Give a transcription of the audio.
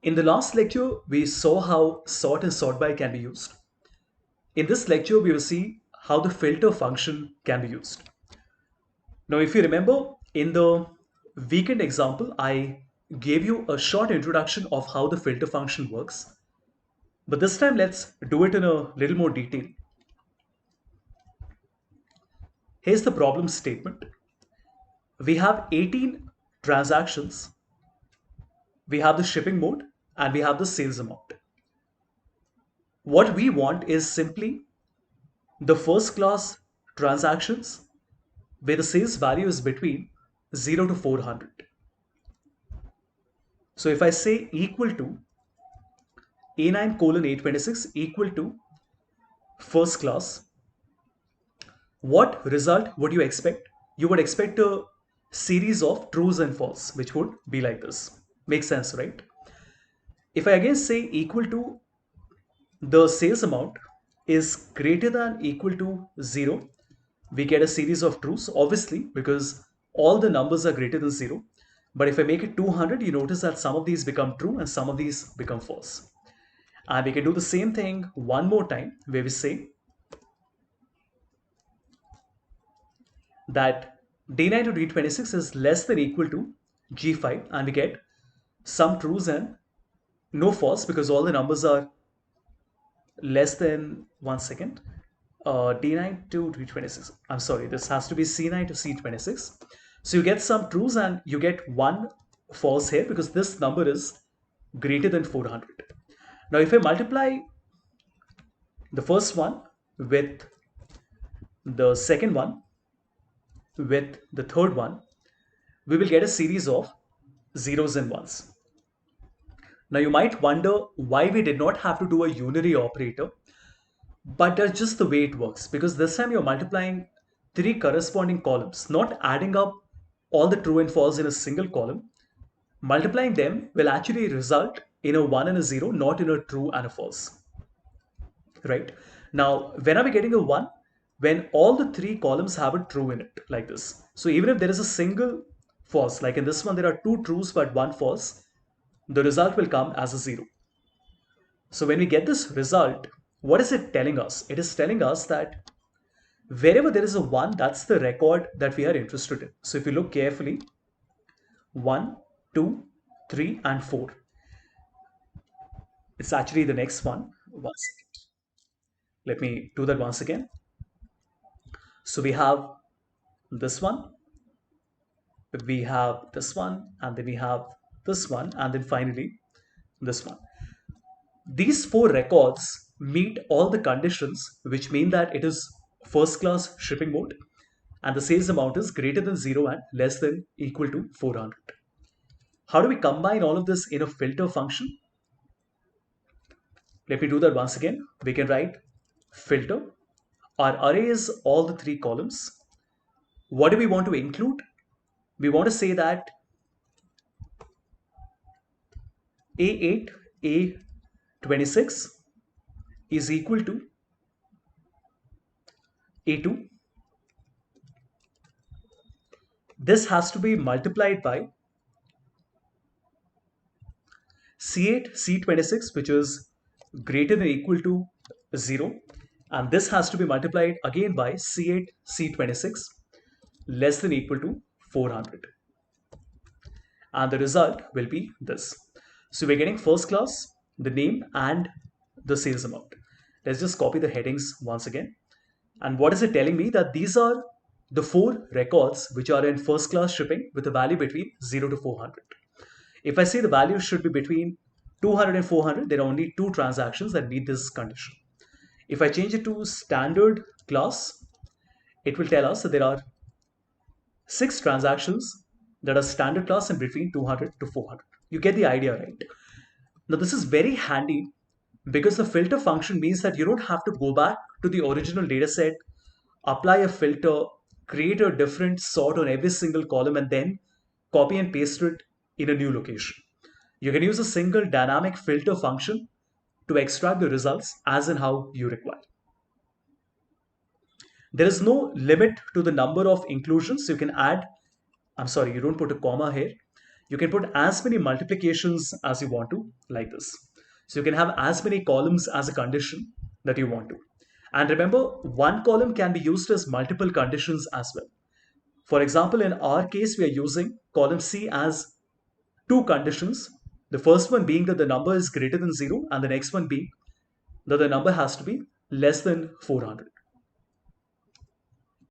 In the last lecture, we saw how sort and sort by can be used. In this lecture, we will see how the filter function can be used. Now, if you remember, in the weekend example, I gave you a short introduction of how the filter function works. But this time, let's do it in a little more detail. Here's the problem statement. We have 18 transactions, we have the shipping mode, and we have the sales amount. What we want is simply the first class transactions where the sales value is between 0 to 400. So if I say equal to A9 colon A26 equal to first class, what result would you expect? You would expect a series of trues and false, which would be like this. Makes sense, right? If I again say equal to the sales amount is greater than equal to 0, we get a series of trues, obviously, because all the numbers are greater than 0. But if I make it 200, you notice that some of these become true and some of these become false. And we can do the same thing one more time, where we say that D9 to D26 is less than equal to G5, and we get some trues and no false because all the numbers are less than 1 second. D9 to D26. I'm sorry, this has to be C9 to C26. So you get some trues and you get one false here because this number is greater than 400. Now, if I multiply the first one with the second one with the third one, we will get a series of zeros and ones. Now, you might wonder why we did not have to do a unary operator, but that's just the way it works because this time you're multiplying three corresponding columns, not adding up all the true and false in a single column. Multiplying them will actually result in a 1 and a 0, not in a true and a false. Right? Now, when are we getting a 1? When all the three columns have a true in it, like this. So even if there is a single false, like in this one, there are two trues but one false, the result will come as a 0. So when we get this result, what is it telling us? It is telling us that wherever there is a 1, that's the record that we are interested in. So if you look carefully, 1, 2, 3, and 4. It's actually the next one. 1 second. Let me do that once again. So we have this one, we have this one, and then we have this one, and then finally this one. These four records meet all the conditions, which mean that it is first class shipping mode and the sales amount is greater than 0 and less than equal to 400. How do we combine all of this in a filter function? Let me do that once again. We can write filter. Our array is all the three columns. What do we want to include? We want to say that A8, A26 is equal to A2. This has to be multiplied by C8, C26, which is greater than or equal to 0. And this has to be multiplied again by C8, C26, less than or equal to 400. And the result will be this. So we're getting first class, the name, and the sales amount. Let's just copy the headings once again. And what is it telling me? That these are the four records which are in first class shipping with a value between 0 to 400. If I say the value should be between 200 and 400, there are only two transactions that meet this condition. If I change it to standard class, it will tell us that there are 6 transactions that are standard class and between 200 to 400. You get the idea, right? Now, this is very handy because the filter function means that you don't have to go back to the original data set, apply a filter, create a different sort on every single column, and then copy and paste it in a new location. You can use a single dynamic filter function to extract the results as and how you require. There is no limit to the number of inclusions you can add. I'm sorry, you don't put a comma here. You can put as many multiplications as you want to, like this. So you can have as many columns as a condition that you want to. And remember, one column can be used as multiple conditions as well. For example, in our case, we are using column C as two conditions. The first one being that the number is greater than 0, and the next one being that the number has to be less than 400.